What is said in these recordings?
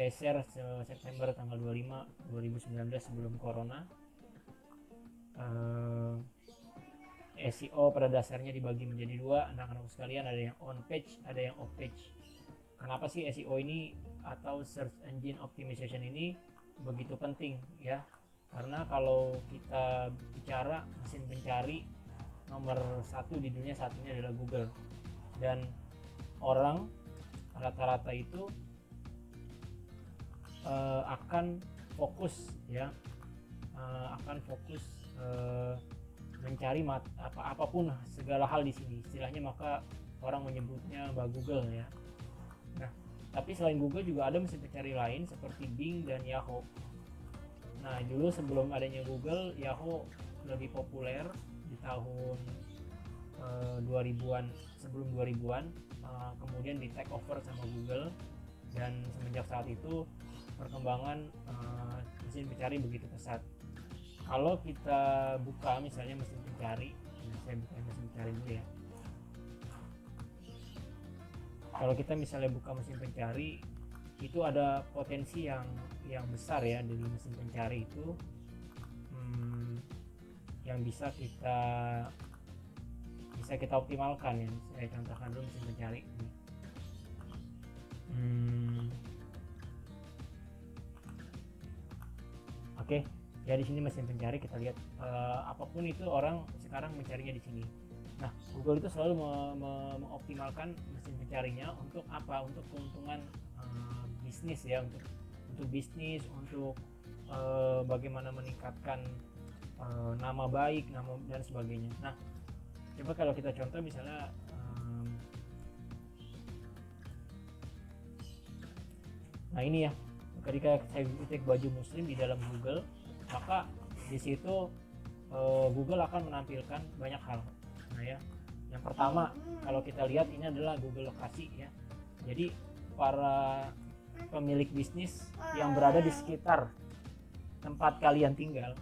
saya share September tanggal 25 2019 sebelum corona. SEO pada dasarnya dibagi menjadi dua, anak-anak sekalian, ada yang on page, ada yang off page. Kenapa sih SEO ini atau search engine optimization ini begitu penting ya? Karena kalau kita bicara mesin pencari nomor satu di dunia saat ini adalah Google, dan orang rata-rata itu akan fokus ya, akan fokus mencari apapun segala hal di sini istilahnya, maka orang menyebutnya Mbak Google ya. Nah, tapi selain Google juga ada mesin pencari lain seperti Bing dan Yahoo. Nah, dulu sebelum adanya Google, Yahoo lebih populer di tahun 2000-an, sebelum 2000-an, kemudian di take over sama Google, dan semenjak saat itu perkembangan mesin pencari begitu pesat. Kalau kita buka misalnya mesin pencari, saya buka mesin pencari dulu ya. Kalau kita misalnya buka mesin pencari, itu ada potensi yang besar ya dari mesin pencari itu, yang bisa kita optimalkan ya. Saya contohkan dulu mesin pencari. Oke. Ya, di sini mesin pencari kita lihat apapun itu orang sekarang mencarinya di sini. Nah, Google itu selalu mengoptimalkan mesin pencarinya untuk apa? Untuk keuntungan bisnis ya, untuk bisnis, untuk bagaimana meningkatkan nama baik, nama dan sebagainya. Nah, coba kalau kita contoh misalnya nah ini ya, ketika saya ketik baju muslim di dalam Google, maka di situ Google akan menampilkan banyak hal. Nah ya, yang pertama kalau kita lihat ini adalah Google lokasi ya. Jadi para pemilik bisnis yang berada di sekitar tempat kalian tinggal.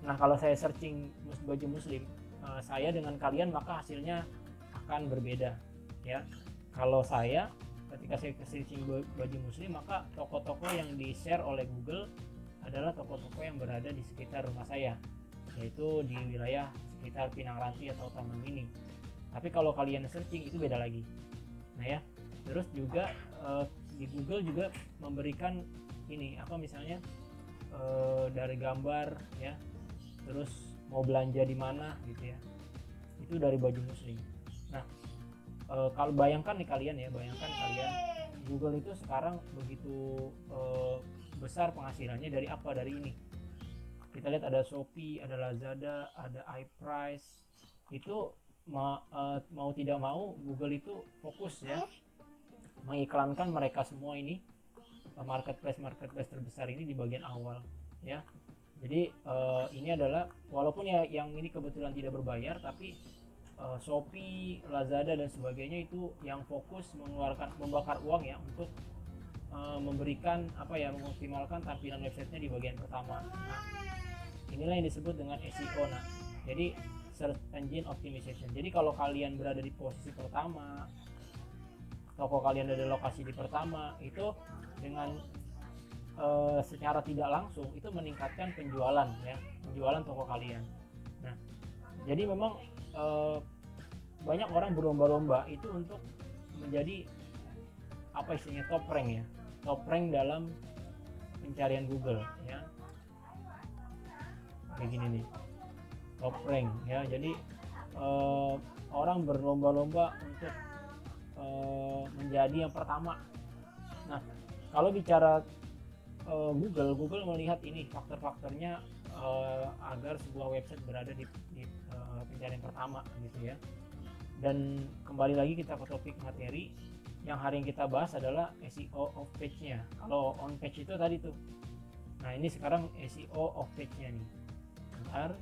Nah, kalau saya searching baju muslim, saya dengan kalian, maka hasilnya akan berbeda ya. Kalau saya ketika saya searching baju muslim, maka toko-toko yang di share oleh Google adalah toko-toko yang berada di sekitar rumah saya, yaitu di wilayah sekitar Pinang Ranti atau Taman Mini. Tapi kalau kalian searching itu beda lagi. Nah ya, terus juga di Google juga memberikan ini apa misalnya dari gambar ya, terus mau belanja di mana gitu ya, itu dari baju muslim. Nah, kalau bayangkan kalian Google itu sekarang begitu besar penghasilannya dari apa? Dari ini. Kita lihat ada Shopee, ada Lazada, ada iPrice. Itu mau tidak mau Google itu fokus ya mengiklankan mereka semua ini, marketplace terbesar ini di bagian awal ya. Jadi ini adalah walaupun ya yang ini kebetulan tidak berbayar, tapi Shopee, Lazada dan sebagainya itu yang fokus membakar uang ya untuk memberikan mengoptimalkan tampilan websitenya di bagian pertama. Nah, inilah yang disebut dengan SEO. Nah, jadi search engine optimization. Jadi kalau kalian berada di posisi pertama, toko kalian ada lokasi di pertama, itu dengan secara tidak langsung itu meningkatkan penjualan toko kalian. Nah, jadi memang banyak orang berlomba-lomba itu untuk menjadi apa istilahnya top rank dalam pencarian Google ya, kayak gini nih, top rank ya. Jadi orang berlomba-lomba untuk menjadi yang pertama. Nah, kalau bicara Google melihat ini faktor-faktornya agar sebuah website berada di pencarian pertama gitu ya. Dan kembali lagi kita ke topik materi yang hari yang kita bahas adalah SEO off page-nya. Kalau on page itu tadi tuh. Nah, ini sekarang SEO off page-nya nih. Bentar.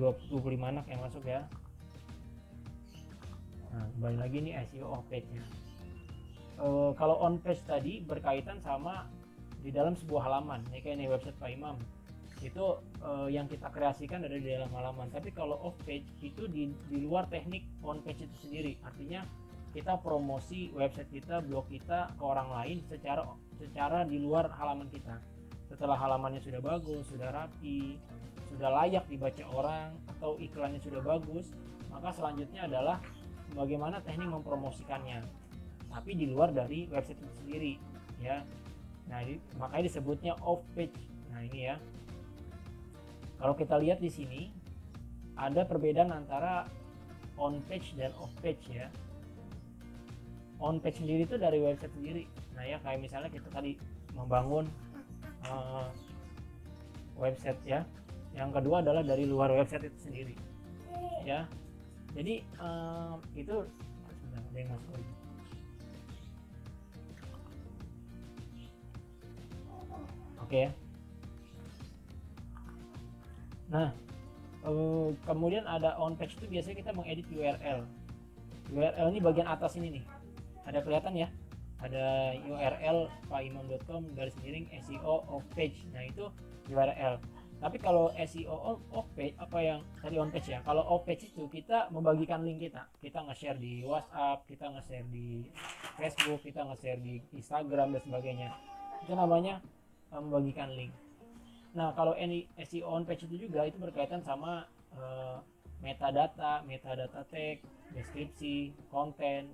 25 anak yang masuk ya. Nah, kembali lagi nih SEO off page-nya. Kalau on page tadi berkaitan sama di dalam sebuah halaman, ini kayak nih website Pak Imam. itu yang kita kreasikan ada di dalam halaman. Tapi kalau off page itu di luar teknik on page itu sendiri. Artinya kita promosi website kita, blog kita ke orang lain secara di luar halaman kita. Setelah halamannya sudah bagus, sudah rapi, sudah layak dibaca orang, atau iklannya sudah bagus, maka selanjutnya adalah bagaimana teknik mempromosikannya, tapi di luar dari website itu sendiri, ya. Nah, makanya disebutnya off page. Nah, ini ya. Kalau kita lihat di sini ada perbedaan antara on page dan off page ya. On page sendiri itu dari website sendiri. Nah ya, kayak misalnya kita tadi membangun website ya. Yang kedua adalah dari luar website itu sendiri ya. Jadi itu sebentar, ada yang masuk lagi. Oke ya. Nah, kemudian ada on page itu biasanya kita mengedit URL. URL ini bagian atas ini nih. Ada kelihatan ya? Ada URL paimam.com/SEO off page. Nah, itu URL. Tapi kalau SEO off page, apa yang tadi on page ya? Kalau off page itu kita membagikan link kita. Kita nge-share di WhatsApp, kita nge-share di Facebook, kita nge-share di Instagram dan sebagainya. Itu namanya membagikan link. Nah, kalau SEO on page itu juga itu berkaitan sama metadata tag, deskripsi, konten,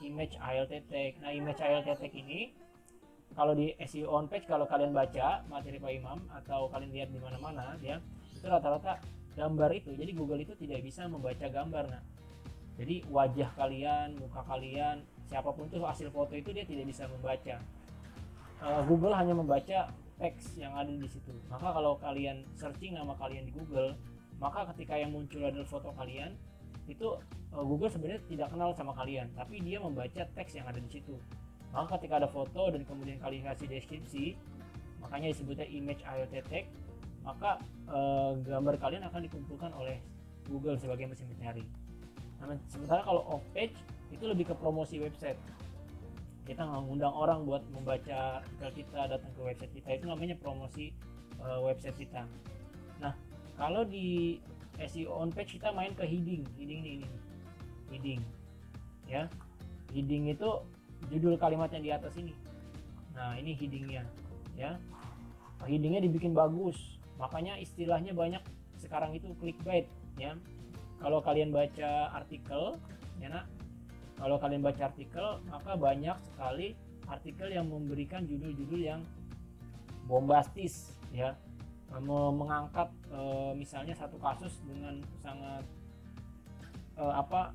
image alt tag. Nah, image alt tag ini kalau di SEO on page, kalau kalian baca materi Pak Imam atau kalian lihat di mana-mana ya, itu rata-rata gambar itu. Jadi Google itu tidak bisa membaca gambar. Nah, jadi wajah kalian, muka kalian, siapapun itu hasil foto itu dia tidak bisa membaca. Google hanya membaca teks yang ada di situ. Maka kalau kalian searching nama kalian di Google, maka ketika yang muncul adalah foto kalian, itu Google sebenarnya tidak kenal sama kalian, tapi dia membaca teks yang ada di situ. Maka ketika ada foto dan kemudian kalian kasih deskripsi, makanya disebutnya image alt tag, maka gambar kalian akan dikumpulkan oleh Google sebagai mesin pencari. Nah, sementara kalau off page itu lebih ke promosi website. Kita mengundang orang buat membaca artikel kita, datang ke website kita, itu namanya promosi website kita. Nah, kalau di SEO on page kita main ke heading ini heading ya. Heading itu judul kalimat yang di atas ini. Nah, ini headingnya ya. Headingnya dibikin bagus, makanya istilahnya banyak sekarang itu clickbait ya. Kalau kalian baca artikel ya nak, kalau kalian baca artikel, maka banyak sekali artikel yang memberikan judul-judul yang bombastis ya, mengangkat misalnya satu kasus dengan sangat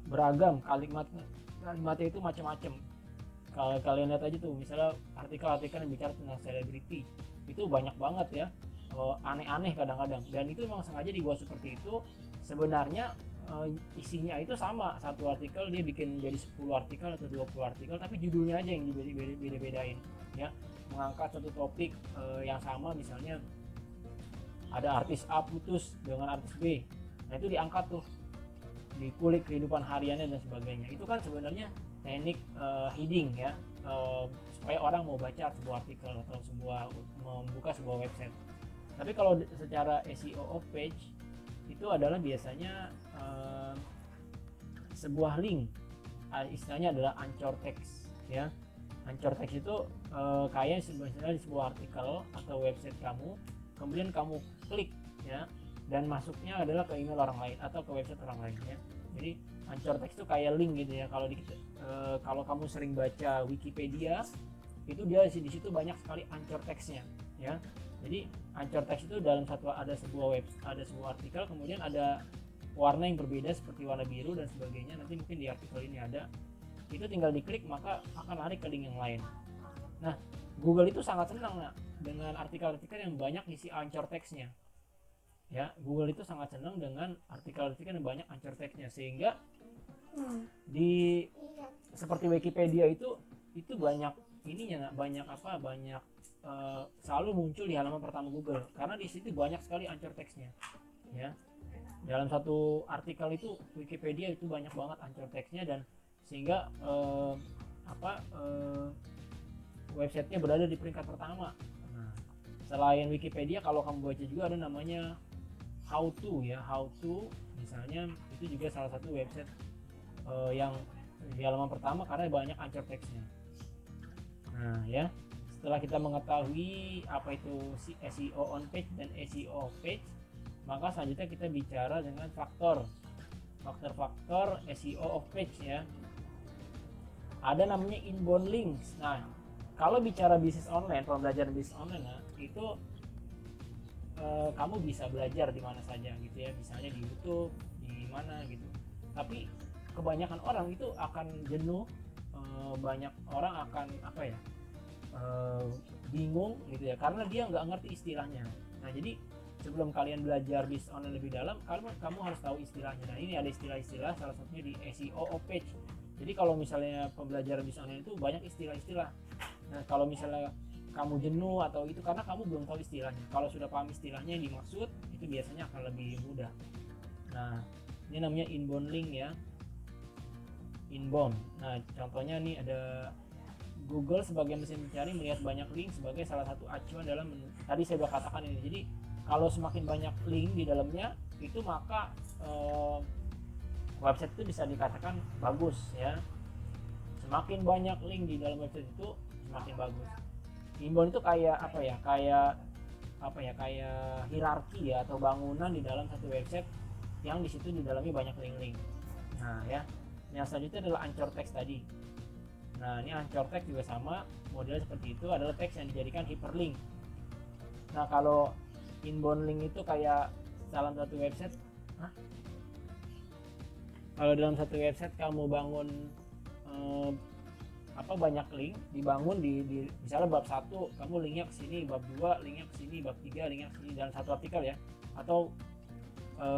beragam, kalimatnya itu macam-macam. Kalau kalian lihat aja tuh, misalnya artikel-artikel yang bicara tentang selebriti, itu banyak banget ya, aneh-aneh kadang-kadang, dan itu memang sengaja dibuat seperti itu. Sebenarnya isinya itu sama, satu artikel dia bikin jadi 10 artikel atau 20 artikel, tapi judulnya aja yang beda-bedain ya, mengangkat satu topik yang sama. Misalnya ada artis A putus dengan artis B, nah itu diangkat tuh, dikulik kehidupan hariannya dan sebagainya. Itu kan sebenarnya teknik heading ya, supaya orang mau baca sebuah artikel atau membuka sebuah website. Tapi kalau secara SEO off page itu adalah biasanya sebuah link, istilahnya adalah anchor text ya. Anchor text itu kayak sebenarnya di sebuah artikel atau website kamu, kemudian kamu klik ya, dan masuknya adalah ke email orang lain atau ke website orang lain ya. Jadi anchor text itu kayak link gitu ya. Kalau kamu sering baca Wikipedia, itu dia di situ banyak sekali anchor textnya ya. Jadi anchor text itu ada sebuah artikel, kemudian ada warna yang berbeda seperti warna biru dan sebagainya. Nanti mungkin di artikel ini ada, itu tinggal diklik maka akan lari ke link yang lain. Nah, Google itu sangat senang dengan artikel-artikel yang banyak isi anchor textnya ya. Google itu sangat senang dengan artikel-artikel yang banyak anchor textnya, sehingga di seperti Wikipedia itu banyak ininya, banyak selalu muncul di halaman pertama Google, karena di situ banyak sekali anchor textnya ya. Dalam satu artikel itu Wikipedia itu banyak banget anchor textnya, dan sehingga websitenya berada di peringkat pertama. Nah, Selain Wikipedia, kalau kamu baca juga ada namanya how to ya, how to misalnya itu juga salah satu website yang di halaman pertama karena banyak anchor text-nya. Nah ya, setelah kita mengetahui apa itu SEO on page dan SEO off page, maka selanjutnya kita bicara dengan faktor-faktor SEO off page ya. Ada namanya inbound links. Nah, kalau bicara bisnis online, pembelajaran bisnis online, nah, itu kamu bisa belajar di mana saja gitu ya, misalnya di YouTube, di mana gitu. Tapi kebanyakan orang itu akan jenuh, banyak orang akan bingung gitu ya, karena dia nggak ngerti istilahnya. Nah, jadi sebelum kalian belajar bisnis online lebih dalam, kamu harus tahu istilahnya. Nah, ini ada istilah-istilah, salah satunya di SEO off page. Jadi kalau misalnya pembelajaran bisnis online itu banyak istilah-istilah. Nah, kalau misalnya kamu jenuh atau itu karena kamu belum tahu istilahnya. Kalau sudah paham istilahnya yang dimaksud, itu biasanya akan lebih mudah. Nah, ini namanya inbound link ya. Inbound. Nah, contohnya nih ada Google sebagai mesin pencari melihat banyak link sebagai salah satu acuan dalam tadi saya sudah katakan ini. Jadi kalau semakin banyak link di dalamnya, itu maka website itu bisa dikatakan bagus ya. Semakin banyak link di dalam website itu semakin bagus. Inbound itu kayak kayak hierarki ya, atau bangunan di dalam satu website yang di situ di dalamnya banyak link-link. Nah ya, yang selanjutnya adalah anchor text tadi. Nah, ini anchor text juga sama, modelnya seperti itu, adalah teks yang dijadikan hyperlink. Nah, kalau inbound link itu kayak dalam satu website, kalau dalam satu website kamu bangun banyak link dibangun di misalnya bab 1 kamu linknya ke sini, bab 2 linknya ke sini, bab 3 linknya ke sini dalam satu artikel ya, atau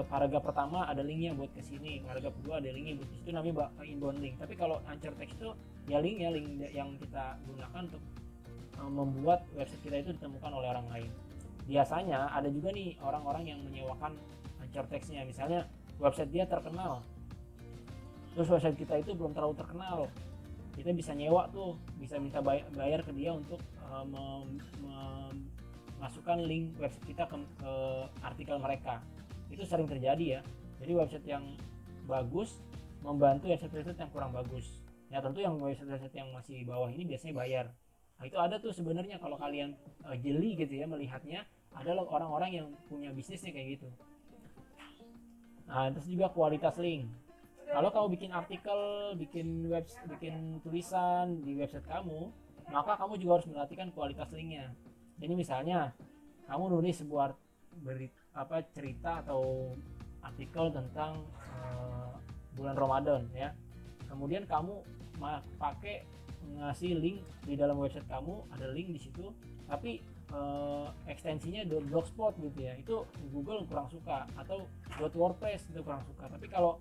paragraf pertama ada linknya buat ke sini, paragraf kedua ada linknya buat itu, namanya inbound link. Tapi kalau anchor text itu ya link yang kita gunakan untuk membuat website kita itu ditemukan oleh orang lain. Biasanya ada juga nih orang-orang yang menyewakan anchor textnya, misalnya website dia terkenal, terus website kita itu belum terlalu terkenal, kita bisa nyewa tuh, bisa minta bayar ke dia untuk memasukkan link website kita ke artikel mereka. Itu sering terjadi ya. Jadi website yang bagus membantu website yang kurang bagus. Ya tentu yang website yang masih bawah ini biasanya bayar. Nah, itu ada tuh sebenarnya kalau kalian jeli gitu ya melihatnya, adalah orang-orang yang punya bisnisnya kayak gitu. Nah, terus juga kualitas link. Kalau kamu bikin artikel, bikin tulisan di website kamu, maka kamu juga harus memperhatikan kualitas linknya. Jadi misalnya kamu nulis sebuah cerita atau artikel tentang bulan Ramadan ya, kemudian kamu pakai ngasih link di dalam website kamu, ada link di situ, tapi ekstensinya .blogspot gitu ya, itu Google kurang suka, atau .wordpress itu kurang suka. Tapi kalau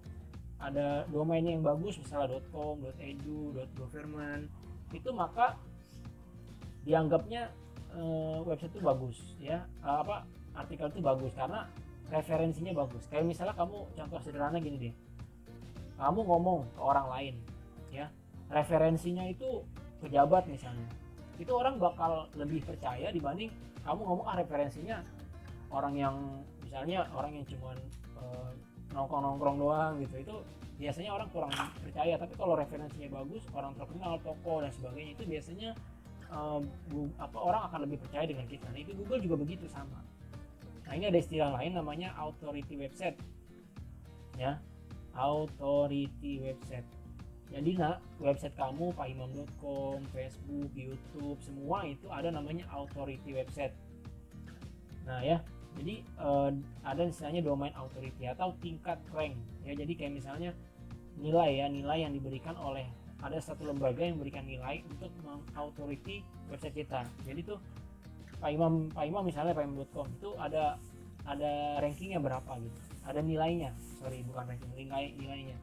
ada domainnya yang bagus, misalnya .com, .edu, .government, itu maka dianggapnya website itu bagus ya, artikel itu bagus karena referensinya bagus. Kayak misalnya kamu, contoh sederhana gini deh, kamu ngomong ke orang lain ya, referensinya itu pejabat misalnya, itu orang bakal lebih percaya dibanding kamu ngomong referensinya orang yang misalnya orang yang cuman nongkrong doang gitu. Itu biasanya orang kurang percaya. Tapi kalau referensinya bagus, orang terkenal, toko dan sebagainya, itu biasanya orang akan lebih percaya dengan kita. Nah, itu Google juga begitu sama. Nah, ini ada istilah lain namanya authority website ya, authority website. Jadi website kamu, pahimam.com, Facebook, YouTube, semua itu ada namanya authority website. Nah ya, jadi ada istilahnya domain authority atau tingkat rank ya. Jadi kayak misalnya nilai yang diberikan oleh ada satu lembaga yang memberikan nilai untuk authority website kita. Jadi tuh Pak Imam misalnya pahimam.com itu ada rankingnya berapa gitu, ada nilainya, bukan ranking, nilainya.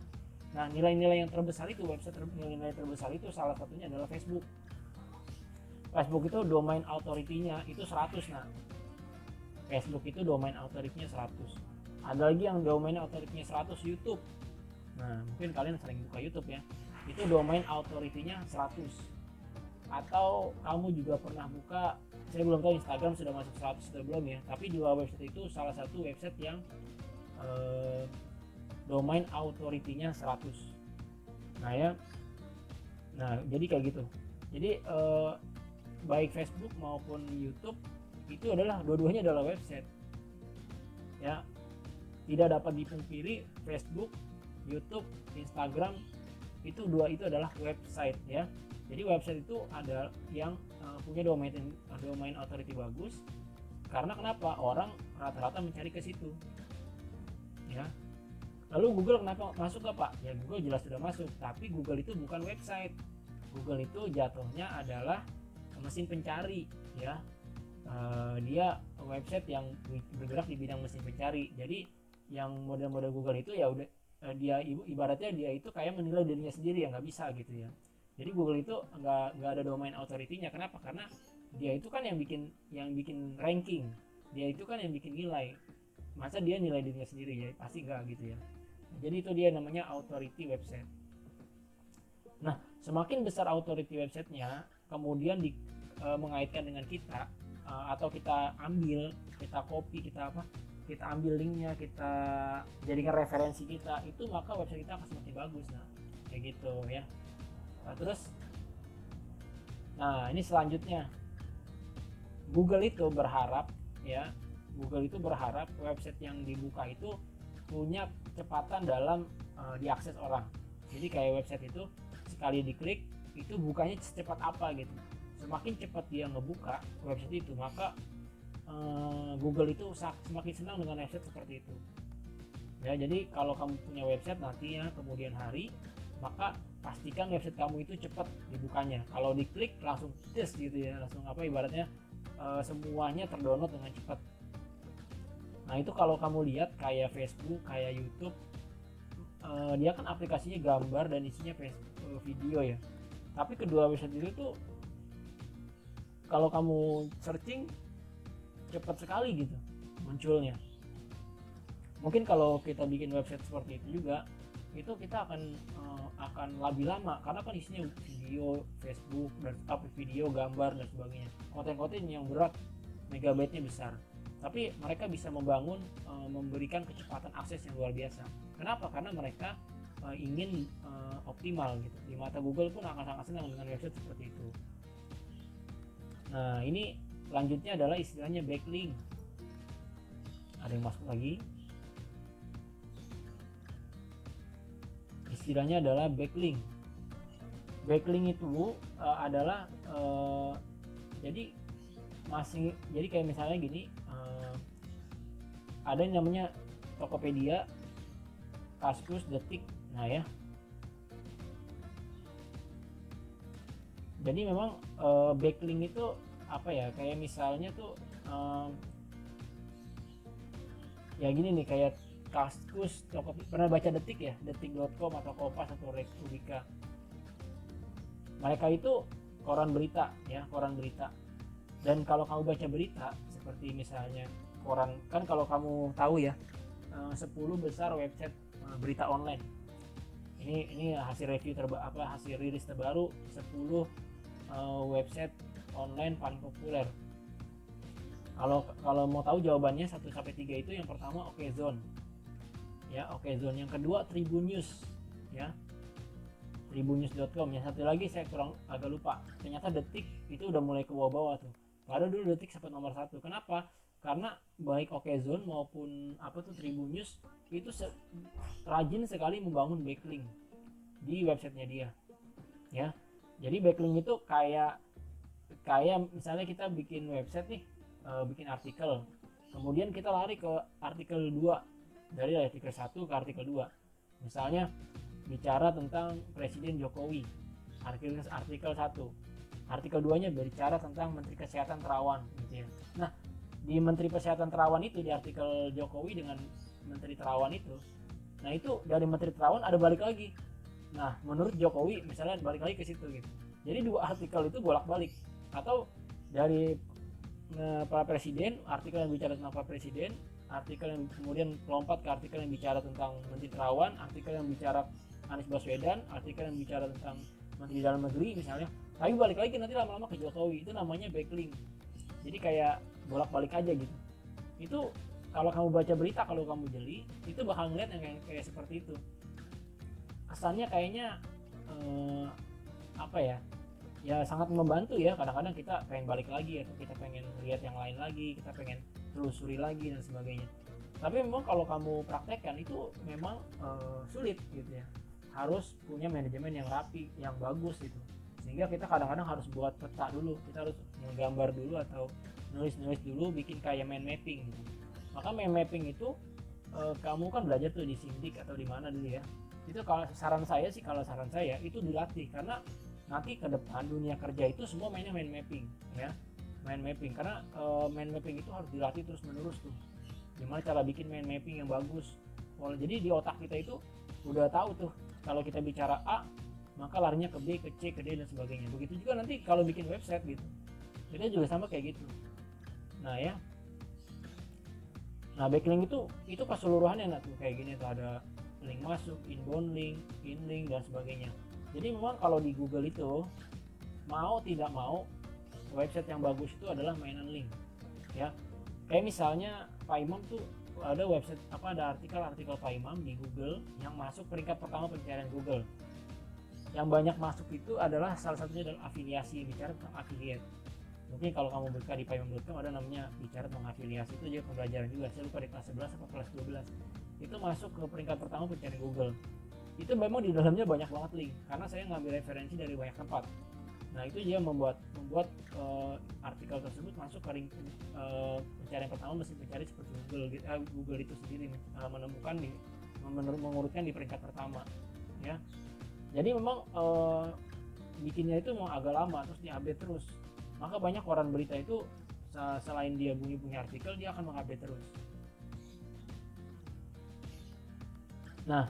Nah, nilai-nilai yang terbesar itu, nilai terbesar itu salah satunya adalah Facebook itu domain authority-nya itu 100. Nah, Facebook itu domain authority-nya 100. Ada lagi yang domain authority-nya 100, YouTube. Nah, mungkin kalian sering buka YouTube ya, itu domain authority-nya 100. Atau kamu juga pernah buka saya belum tahu Instagram sudah masuk 100 atau belum ya, tapi dua website itu salah satu website yang domain authority-nya 100. Nah ya, nah jadi kayak gitu. Jadi baik Facebook maupun YouTube itu adalah dua-duanya adalah website ya. Tidak dapat dipungkiri Facebook, YouTube, Instagram itu adalah website ya. Jadi website itu ada yang punya domain authority bagus. Karena kenapa? Orang rata-rata mencari ke situ ya. Lalu Google kenapa masuk gak Pak? Ya Google jelas sudah masuk, tapi Google itu bukan website. Google itu jatuhnya adalah mesin pencari ya. Dia website yang bergerak di bidang mesin pencari. Jadi yang model-model Google itu ya udah dia ibaratnya dia itu kayak menilai dirinya sendiri ya, nggak bisa gitu ya. Jadi Google itu nggak ada domain authority-nya. Kenapa? Karena dia itu kan yang bikin ranking, dia itu kan yang bikin nilai. Masa dia nilai dirinya sendiri ya? Pasti nggak gitu ya. Jadi itu dia namanya authority website. Nah, semakin besar authority websitenya, kemudian mengaitkan dengan kita, atau kita ambil, kita copy, kita ambil linknya, kita jadikan referensi kita, itu maka website kita akan semakin bagus. Nah, kayak gitu ya. Nah, terus, nah ini selanjutnya, Google itu berharap website yang dibuka itu punya kecepatan dalam diakses orang. Jadi kayak website itu sekali diklik itu bukanya secepat apa gitu. Semakin cepat dia ngebuka website itu, maka Google itu semakin senang dengan website seperti itu. Ya, jadi kalau kamu punya website nanti ya kemudian hari, maka pastikan website kamu itu cepat dibukanya. Kalau diklik langsung tes gitu ya, langsung ibaratnya semuanya terdownload dengan cepat. Nah itu kalau kamu lihat kayak Facebook, kayak YouTube, dia kan aplikasinya gambar dan isinya video ya. Tapi kedua website itu tuh kalau kamu searching cepat sekali gitu munculnya. Mungkin kalau kita bikin website seperti itu juga, itu kita akan lebih lama karena kan isinya video, Facebook, dan video, gambar dan sebagainya. Konten-konten yang berat, megabyte-nya besar. Tapi mereka bisa memberikan kecepatan akses yang luar biasa. Kenapa? Karena mereka ingin optimal gitu. Di mata Google pun akan sangat senang dengan website seperti itu. Nah, ini selanjutnya adalah istilahnya backlink. Ada yang masuk lagi? Istilahnya adalah backlink. Backlink itu adalah jadi kayak misalnya gini, ada yang namanya Tokopedia, Kaskus, Detik. Nah ya, jadi memang backlink itu apa ya, kayak misalnya tuh ya gini nih, kayak Kaskus, pernah baca Detik ya, detik.com atau Kompas atau Republika. Mereka itu koran berita ya, koran berita. Dan kalau kamu baca berita seperti misalnya koran, kan kalau kamu tahu ya 10 besar website berita online. Ini hasil review hasil rilis terbaru 10 website online paling populer. Kalau mau tahu jawabannya 1 sampai 3 itu, yang pertama Okezone. Ya, Okezone. Yang kedua Tribun News ya. Tribunnews.com. Yang satu lagi saya agak lupa. Ternyata Detik itu udah mulai ke bawah-bawah tuh. Padahal dulu Detik sempat nomor 1. Kenapa? Karena baik Okezone maupun Tribun News itu rajin sekali membangun backlink di websitenya dia. Ya. Jadi backlink itu kayak misalnya kita bikin website nih, bikin artikel. Kemudian kita lari ke artikel 2, dari artikel 1 ke artikel 2. Misalnya bicara tentang Presiden Jokowi, artikel 1. Artikel 2-nya berbicara tentang Menteri Kesehatan Terawan gitu ya. Nah, di Menteri Kesehatan Terawan itu, di artikel Jokowi dengan Menteri Terawan itu, nah itu dari Menteri Terawan ada balik lagi. Nah, menurut Jokowi misalnya balik lagi ke situ gitu. Jadi dua artikel itu bolak-balik. Atau dari Pak Presiden, artikel yang bicara tentang Pak Presiden, artikel yang kemudian lompat ke artikel yang bicara tentang Menteri Terawan, artikel yang bicara Anies Baswedan, artikel yang bicara tentang Menteri Dalam Negeri misalnya. Tapi balik lagi nanti lama-lama ke Jokowi. Itu namanya backlink. Jadi kayak bolak-balik aja gitu. Itu kalau kamu baca berita, kalau kamu jeli, itu bakal ngeliat yang kayak seperti itu. Kesannya kayaknya apa ya? Ya sangat membantu ya. Kadang-kadang kita pengen balik lagi atau kita pengen lihat yang lain lagi, kita pengen telusuri lagi dan sebagainya. Tapi memang kalau kamu praktekkan itu memang sulit gitu ya. Harus punya manajemen yang rapi, yang bagus gitu. Sehingga kita kadang-kadang harus buat peta dulu, kita harus menggambar dulu atau nulis-nulis dulu, bikin kayak mind mapping gitu. Maka mind mapping itu kamu kan belajar tuh di Sindik atau di mana dulu ya. Itu kalau saran saya itu dilatih, karena nanti ke depan dunia kerja itu semua mainnya mind mapping ya. Mind mapping, karena mind mapping itu harus dilatih terus menerus tuh. Gimana cara bikin mind mapping yang bagus. Jadi di otak kita itu udah tahu tuh, kalau kita bicara A maka larinya ke B, ke C, ke D dan sebagainya. Begitu juga nanti kalau bikin website gitu, kita juga sama kayak gitu. Nah ya, nah backlink itu keseluruhannya tuh kayak gini tuh, ada link masuk, inbound link, inlink dan sebagainya. Jadi memang kalau di Google itu mau tidak mau website yang bagus itu adalah mainan link ya. Kayak misalnya Pak Imam tuh ada website ada artikel Pak Imam di Google yang masuk peringkat pertama pencarian Google. Yang banyak masuk itu adalah salah satunya adalah afiliasi, bicara tentang affiliate. Mungkin kalau kamu buka di paimam.com ada namanya bicara tentang afiliasi, itu juga pembelajaran juga. Saya lupa di kelas 11 atau kelas 12. Itu masuk ke peringkat pertama pencarian Google. Itu memang di dalamnya banyak banget link, karena saya ngambil referensi dari banyak tempat. Nah itu dia membuat artikel tersebut masuk ke pencarian pertama mesin pencari seperti Google itu sendiri menemukan mengurutkan di peringkat pertama ya. Jadi memang bikinnya itu memang agak lama, terus diupdate terus. Maka banyak koran berita itu selain dia punya artikel, dia akan mengupdate terus. Nah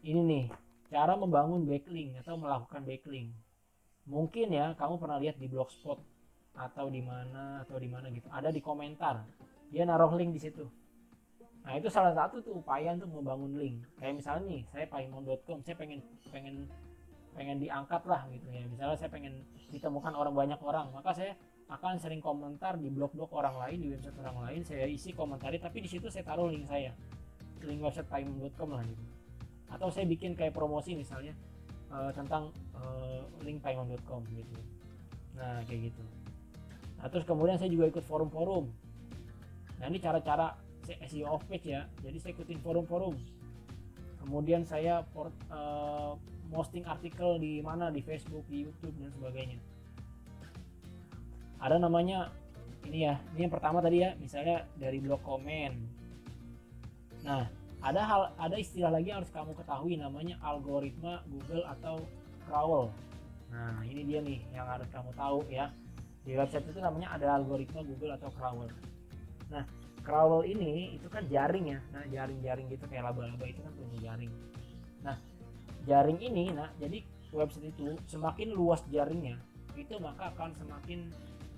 ini nih cara membangun backlink atau melakukan backlink. Mungkin ya kamu pernah lihat di Blogspot atau di mana gitu, ada di komentar dia naruh link di situ. Nah itu salah satu tuh upaya untuk membangun link. Kayak misalnya nih, saya paimon.com, saya pengen diangkat lah gitu ya. Misalnya saya pengen ditemukan banyak orang, maka saya akan sering komentar di blog-blog orang lain, di website orang lain, saya isi komentari, tapi di situ saya taruh link saya, link website paimon.com lah gitu. Atau saya bikin kayak promosi misalnya tentang link paimon.com gitu. Nah kayak gitu. Nah terus kemudian saya juga ikut forum-forum. Nah ini cara-cara SEO off page ya. Jadi saya ikutin forum-forum. Kemudian saya posting artikel di mana, di Facebook, di YouTube dan sebagainya. Ada namanya ini yang pertama tadi ya, misalnya dari blog komen. Nah, ada istilah lagi yang harus kamu ketahui, namanya algoritma Google atau crawl. Nah, ini dia nih yang harus kamu tahu ya. Di website itu namanya ada algoritma Google atau crawl. Nah, crawl ini itu kan jaring ya. Nah, jaring-jaring gitu kayak laba-laba itu kan punya jaring. Nah, jaring ini, jadi website itu semakin luas jaringnya, itu maka akan semakin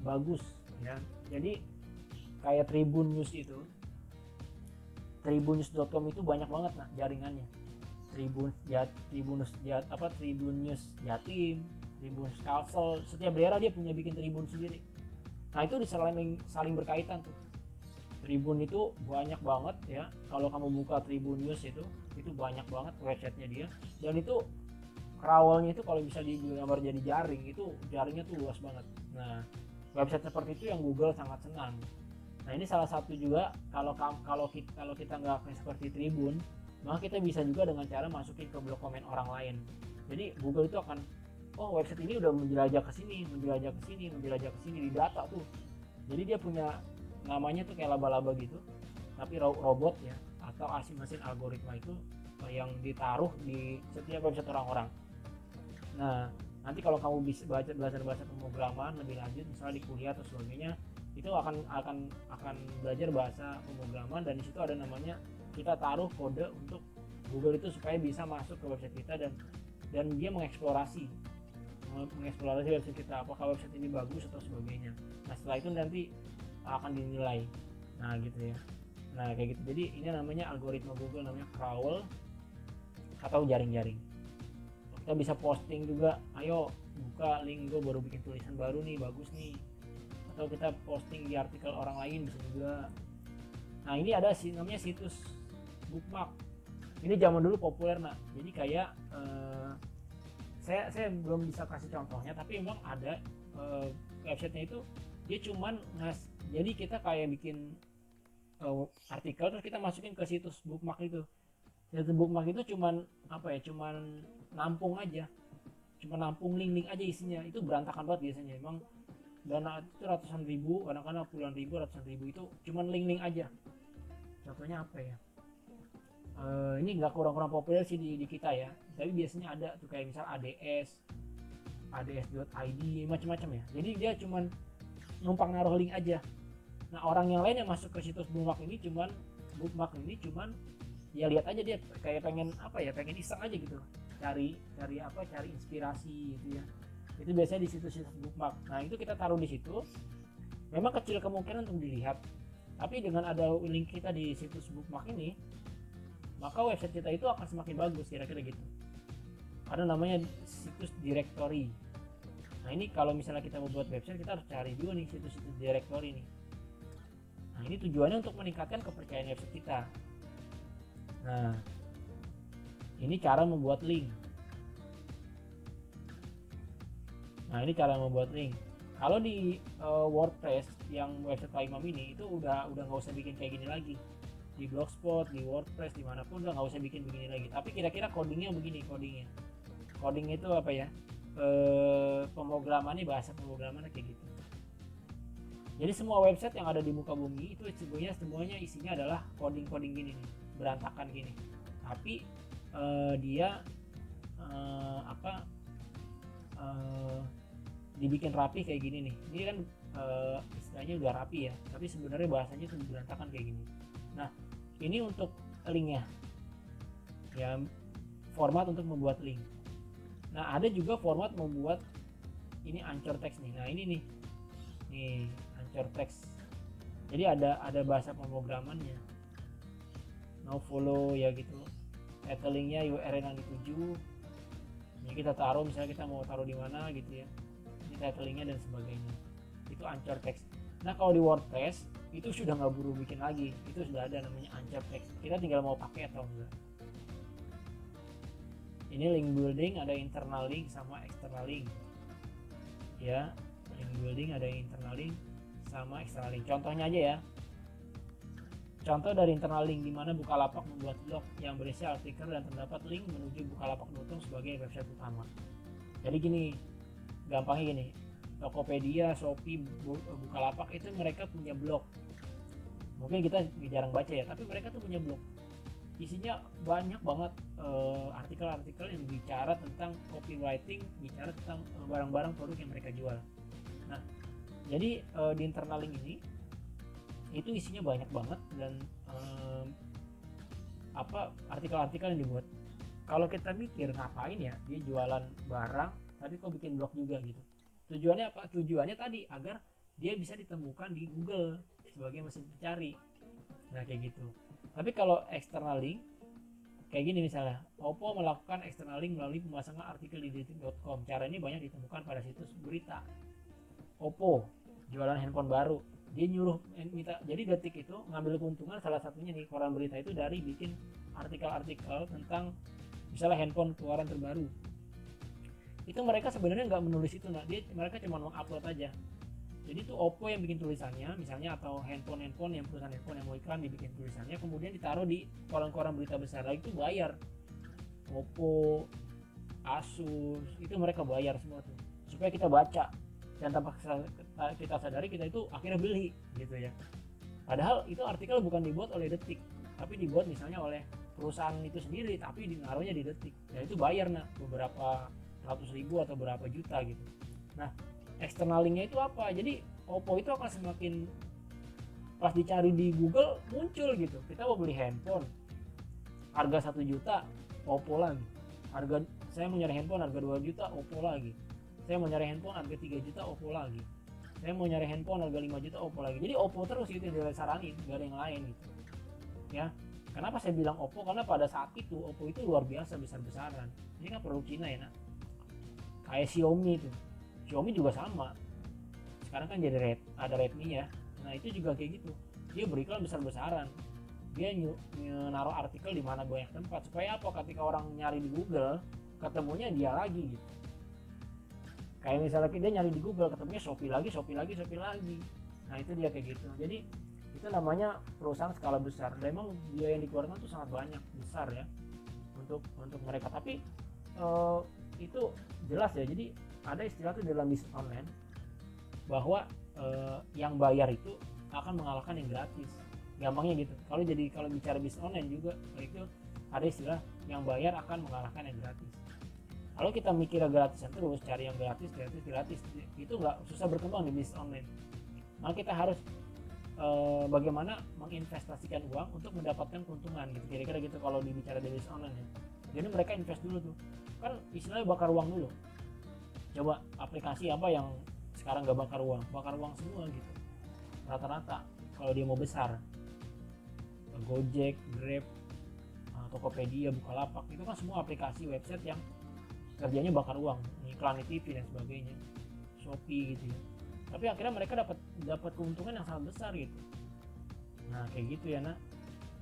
bagus ya. Jadi kayak Tribun News itu, tribunnews.com itu banyak banget jaringannya. Tribun News Jatim, Tribun Kalsel, setiap daerah dia punya bikin tribun sendiri. Nah, itu saling berkaitan tuh. Tribun itu banyak banget ya. Kalau kamu buka Tribun News itu banyak banget websitenya dia. Dan itu crawlnya itu kalau bisa digambar jadi jaring, itu jaringnya tuh luas banget. Nah, website seperti itu yang Google sangat senang. Nah, ini salah satu juga kalau kita nggak seperti Tribun, maka kita bisa juga dengan cara masukin ke blog komen orang lain. Jadi Google itu akan, website ini udah menjelajah ke sini di data tuh. Jadi dia punya namanya tuh kayak laba-laba gitu, tapi robot ya, atau mesin algoritma itu yang ditaruh di setiap website orang-orang. Nah, nanti kalau kamu bisa belajar bahasa pemrograman lebih lanjut, misalnya di kuliah atau sebagainya, itu akan belajar bahasa pemrograman, dan di situ ada namanya kita taruh kode untuk Google itu supaya bisa masuk ke website kita dan dia mengeksplorasi website kita, apakah website ini bagus atau sebagainya. Nah, setelah itu nanti akan dinilai. Nah gitu ya. Nah kayak gitu. Jadi ini namanya algoritma Google, namanya crawl atau jaring-jaring. Kita bisa posting juga, ayo buka link, gue baru bikin tulisan baru nih, bagus nih, atau kita posting di artikel orang lain bisa juga. Nah ini ada namanya situs bookmark. Ini zaman dulu populer nak. Jadi kayak saya belum bisa kasih contohnya, tapi memang ada websitenya itu dia cuman jadi kita kayak bikin artikel terus kita masukin ke situs bookmark itu. Situs bookmark itu cuman nampung aja, cuma nampung link-link aja isinya. Itu berantakan banget biasanya. Emang dana itu ratusan ribu, kadang-kadang puluhan ribu, ratusan ribu, itu cuman link-link aja. Contohnya apa ya? Ini nggak kurang populer sih di kita ya, tapi biasanya ada tuh kayak misal ads.id macam-macam ya. Jadi dia cuman numpang naruh link aja. Nah orang yang lain yang masuk ke situs bookmark ini cuman ya lihat aja, dia kayak pengen iseng aja gitu, cari inspirasi gitu ya. Itu biasanya di situs-situs bookmark. Nah itu kita taruh di situ, memang kecil kemungkinan untuk dilihat, tapi dengan ada link kita di situs bookmark ini, maka website kita itu akan semakin bagus, kira-kira gitu. Ada namanya situs directory. Nah ini kalau misalnya kita mau buat website, kita harus cari juga nih situs-situs directory nih. Nah ini tujuannya untuk meningkatkan kepercayaan website kita. Nah ini cara membuat link. Kalau di WordPress yang website Pak Imam ini itu udah nggak usah bikin kayak gini lagi. Di Blogspot, di WordPress, dimanapun udah nggak usah bikin begini lagi. Tapi kira-kira codingnya begini, coding itu apa ya? Pemrogramannya, bahasa pemrogramannya kayak gitu. Jadi semua website yang ada di muka bumi itu semuanya isinya adalah coding gini nih, berantakan gini. Tapi dia dibikin rapi kayak gini nih. Ini kan istilahnya udah rapi ya, tapi sebenarnya bahasanya itu berantakan kayak gini. Nah ini untuk linknya ya, format untuk membuat link. Nah ada juga format membuat ini anchor text nih. Nah ini nih anchor text. Jadi ada bahasa pemrogramannya, no follow ya gitu. Titelingnya URL yang dituju. Ini kita taruh, misalnya kita mau taruh di mana gitu ya. Ini titlingnya dan sebagainya. Itu anchor text. Nah kalau di WordPress itu sudah nggak buru bikin lagi, itu sudah ada namanya anchor text. Kita tinggal mau pakai atau enggak. Ini link building, ada internal link sama external link. Ya, link building ada internal link sama external link. Contohnya aja ya. Contoh dari internal link, di mana Bukalapak membuat blog yang berisi artikel dan terdapat link menuju bukalapak.com sebagai website utama. Jadi gini, gampangnya gini. Tokopedia, Shopee, Bukalapak itu mereka punya blog. Mungkin kita jarang baca ya, tapi mereka tuh punya blog. Isinya banyak banget artikel-artikel yang bicara tentang copywriting, bicara tentang barang-barang produk yang mereka jual. Nah, jadi di internal link ini itu isinya banyak banget dan artikel-artikel yang dibuat. Kalau kita mikir ngapain ya dia jualan barang, tapi kok bikin blog juga gitu. Tujuannya apa? Tujuannya tadi agar dia bisa ditemukan di Google sebagai mesin pencari. Nah kayak gitu. Tapi kalau external link kayak gini misalnya, Oppo melakukan external link melalui pemasangan artikel di detik.com. Cara ini banyak ditemukan pada situs berita. Oppo jualan handphone baru, dia nyuruh minta. Jadi Detik itu ngambil keuntungan salah satunya nih, koran berita itu dari bikin artikel-artikel tentang misalnya handphone keluaran terbaru. Itu mereka sebenarnya nggak menulis itu, mereka cuma mengupload aja. Jadi itu Oppo yang bikin tulisannya misalnya, atau handphone yang perusahaan handphone yang mau iklan dibikin tulisannya, kemudian ditaruh di koran-koran berita besar. Lagi itu bayar. Oppo, Asus itu mereka bayar semua tuh supaya kita baca, dan tanpa kita sadari kita itu akhirnya beli gitu ya. Padahal itu artikel bukan dibuat oleh Detik, tapi dibuat misalnya oleh perusahaan itu sendiri, tapi dinaruhnya di Detik. Ya itu bayar beberapa ratus ribu atau berapa juta gitu. Nah external linknya itu apa? Jadi Oppo itu akan semakin pas dicari di Google muncul gitu. Kita mau beli handphone harga 1 juta, Oppo lagi. Saya mau nyari handphone harga 2 juta, Oppo lagi. Saya mau nyari handphone harga 3 juta, Oppo lagi. Saya mau nyari handphone harga 5 juta, Oppo lagi. Jadi Oppo terus itu yang disaranin, gak ada yang lain gitu ya. Kenapa saya bilang Oppo? Karena pada saat itu Oppo itu luar biasa besar-besaran. Ini kan produk Cina ya nak. Kayak Xiaomi itu, Xiaomi juga sama. sekarang kan jadi ada Redmi ya. Nah itu juga kayak gitu, dia beriklan besar-besaran, dia naruh artikel di mana banyak tempat supaya apa, ketika orang nyari di Google ketemunya dia lagi gitu. Kayak misalnya dia nyari di Google ketemunya Shopee lagi. Nah itu dia kayak gitu. Jadi itu namanya perusahaan skala besar, dan memang biaya yang dikeluarkan tuh sangat banyak, besar ya, untuk mereka. Tapi itu jelas ya, jadi ada istilah tuh dalam bisnis online bahwa yang bayar itu akan mengalahkan yang gratis, gampangnya gitu. Kalau bicara bisnis online juga itu ada istilah yang bayar akan mengalahkan yang gratis. Kalau kita mikir gratisan terus, cari yang gratis, itu nggak, susah berkembang di bisnis online. Maka kita harus bagaimana menginvestasikan uang untuk mendapatkan keuntungan gitu, kira-kira gitu kalau dibicara di bisnis online ya. Jadi mereka invest dulu tuh, kan istilahnya bakar uang dulu. Coba aplikasi apa yang sekarang nggak bakar uang semua gitu rata-rata kalau dia mau besar. Gojek, Grab, Tokopedia, Bukalapak, itu kan semua aplikasi website yang kerjanya bakar uang, iklan di TV dan sebagainya, Shopee gitu ya. Tapi akhirnya mereka dapat keuntungan yang sangat besar gitu. Nah kayak gitu ya. Nah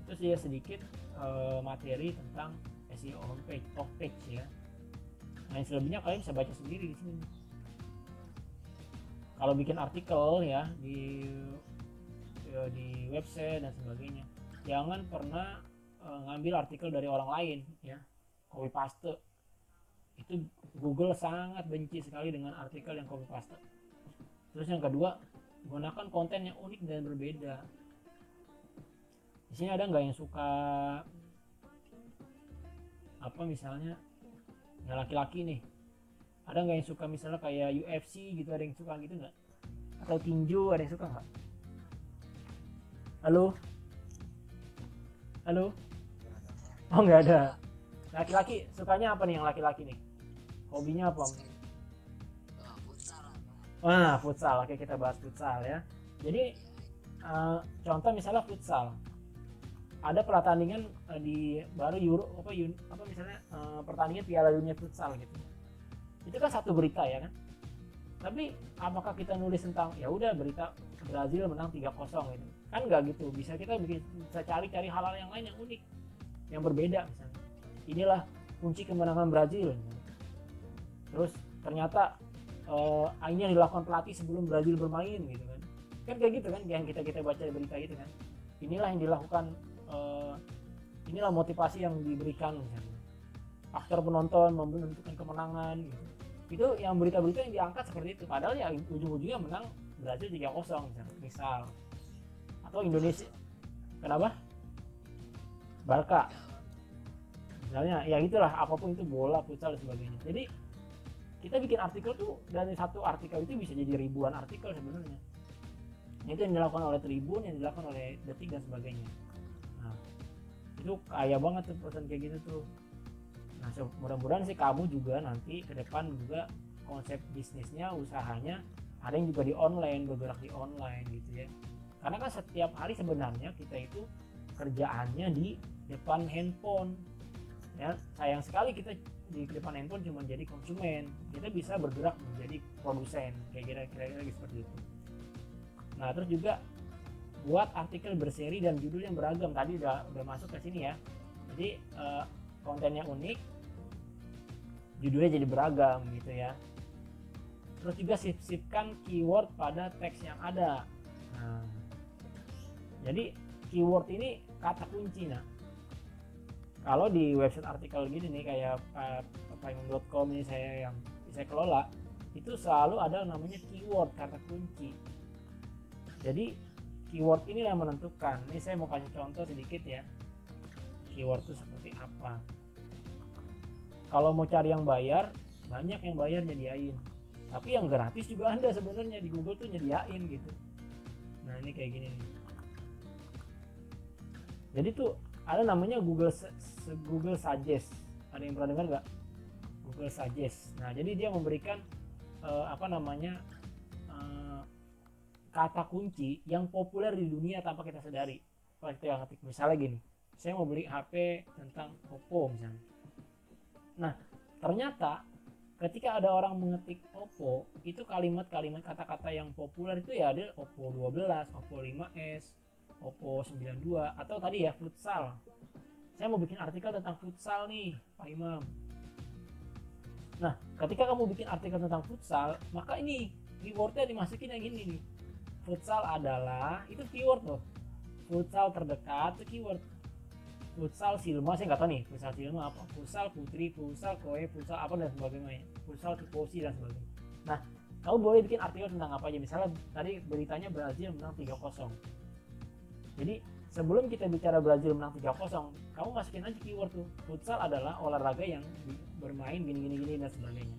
itu sih ya sedikit materi tentang SEO off page ya. Nah yang selebihnya kalian bisa baca sendiri di sini. Kalau bikin artikel ya di website dan sebagainya, jangan pernah ngambil artikel dari orang lain ya, copy paste. Itu Google sangat benci sekali dengan artikel yang copy paste. Terus yang kedua, gunakan konten yang unik dan berbeda. Di sini ada nggak yang suka apa misalnya yang laki-laki nih? Ada nggak yang suka misalnya kayak UFC gitu, ada yang suka gitu nggak? Atau tinju, ada yang suka nggak? Halo? Oh nggak ada. Laki-laki sukanya apa nih yang laki-laki nih? Hobinya apa? Futsal. Oke, kita bahas futsal ya. Jadi contoh misalnya futsal, ada pertandingan di baru misalnya pertandingan Piala Dunia futsal gitu. Itu kan satu berita ya kan. Tapi apakah kita nulis tentang ya udah berita Brazil menang 3-0 gitu? Kan nggak gitu. Bisa cari hal-hal yang lain yang unik, yang berbeda misalnya. Inilah kunci kemenangan Brazil. Terus ternyata ini yang dilakukan pelatih sebelum Brazil bermain gitu kan kayak gitu kan yang kita baca di berita gitu kan. Inilah yang dilakukan, inilah motivasi yang diberikan misalnya, aktor penonton menentukan kemenangan gitu. Itu yang berita-berita yang diangkat seperti itu, padahal ya ujung-ujungnya menang Brazil 3-0 misal. Atau Indonesia, kenapa? Barca misalnya, ya itulah, apapun itu, bola, futsal dan sebagainya. Jadi kita bikin artikel tuh, dari satu artikel itu bisa jadi ribuan artikel sebenarnya. Itu yang dilakukan oleh Tribun, yang dilakukan oleh Detik dan sebagainya. Nah itu kaya banget tuh perusahaan kayak gitu tuh. Nah mudah-mudahan sih kamu juga nanti ke depan juga konsep bisnisnya, usahanya ada yang juga di online, bergerak di online gitu ya. Karena kan setiap hari sebenarnya kita itu kerjaannya di depan handphone ya. Sayang sekali kita di depan handphone cuma jadi konsumen, kita bisa bergerak menjadi produsen, kayak kira-kira seperti itu. Nah terus juga buat artikel berseri dan judul yang beragam, tadi udah masuk ke sini ya. Jadi kontennya unik, judulnya jadi beragam gitu ya. Terus juga sisipkan keyword pada teks yang ada. Nah, jadi keyword ini kata kunci. Nah kalau di website artikel gini nih kayak payung.com ini saya kelola, itu selalu ada namanya keyword, kata kunci. Jadi keyword ini yang menentukan. Ini saya mau kasih contoh sedikit ya, keyword itu seperti apa. Kalau mau cari yang bayar, banyak yang bayar nyediain, tapi yang gratis juga ada sebenarnya di Google tuh nyediain gitu. Nah ini kayak gini nih. Jadi tuh ada namanya Google Suggest. Ada yang pernah dengar nggak? Google Suggest. Nah jadi dia memberikan kata kunci yang populer di dunia tanpa kita sadari. Kalau kita ngetik misalnya gini, saya mau beli HP tentang Oppo misalnya. Nah ternyata ketika ada orang mengetik Oppo, itu kalimat-kalimat kata-kata yang populer itu ya ada Oppo 12, Oppo 5S, Oppo 92, atau tadi ya futsal. Saya mau bikin artikel tentang futsal nih, Pak Imam. Nah, ketika kamu bikin artikel tentang futsal, maka ini keywordnya dimasukin yang gini nih. Futsal adalah, itu keyword loh. Futsal terdekat itu keyword. Futsal Silma, saya nggak tahu nih futsal Silma apa. Futsal Putri, futsal Koe, futsal apa dan sebagainya. Futsal Tifosi dan sebagainya. Nah, kamu boleh bikin artikel tentang apa aja. Misalnya tadi beritanya Brazil menang 3-0. Jadi sebelum kita bicara Brazil menang 3-0, kamu masukin aja keyword tuh. Futsal adalah olahraga yang bermain gini dan sebagainya.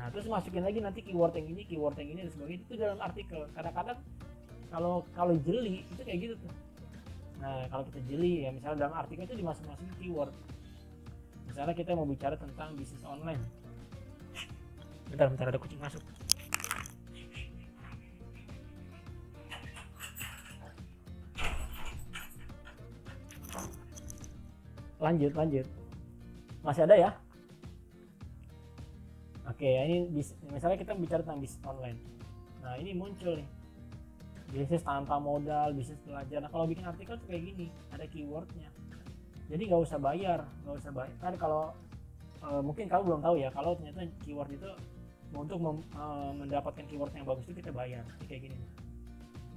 Nah, terus masukin lagi nanti keyword yang ini dan sebagainya, itu dalam artikel. Kadang-kadang kalau jeli itu kayak gitu tuh. Nah, kalau kita jeli ya, misalnya dalam artikel itu dimasukin keyword. Misalnya kita mau bicara tentang bisnis online. Bentar ada kucing masuk. Lanjut. Masih ada ya? Oke, ini misalnya kita bicara tentang bisnis online. Nah, ini muncul nih. Bisnis tanpa modal, bisnis belajar. Nah, kalau bikin artikel tuh kayak gini, ada keywordnya. Jadi nggak usah bayar. Kan kalau mungkin kamu belum tahu ya, kalau ternyata keyword itu untuk mendapatkan keyword yang bagus itu kita bayar. Jadi kayak gini.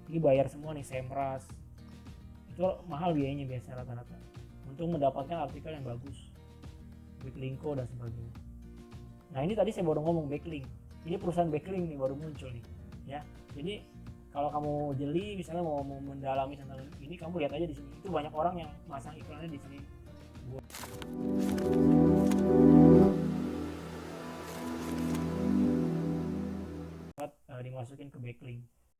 Ini bayar semua nih, Semrush. Itu mahal biayanya biasa rata-rata. Untuk mendapatkan artikel yang bagus, backlinko dan sebagainya. Nah, ini tadi saya baru ngomong backlink. Ini perusahaan backlink nih baru muncul nih, ya. Jadi kalau kamu jeli misalnya mau mendalami tentang ini, kamu lihat aja di sini. Itu banyak orang yang masang iklannya di sini. Buat dimasukin ke backlink.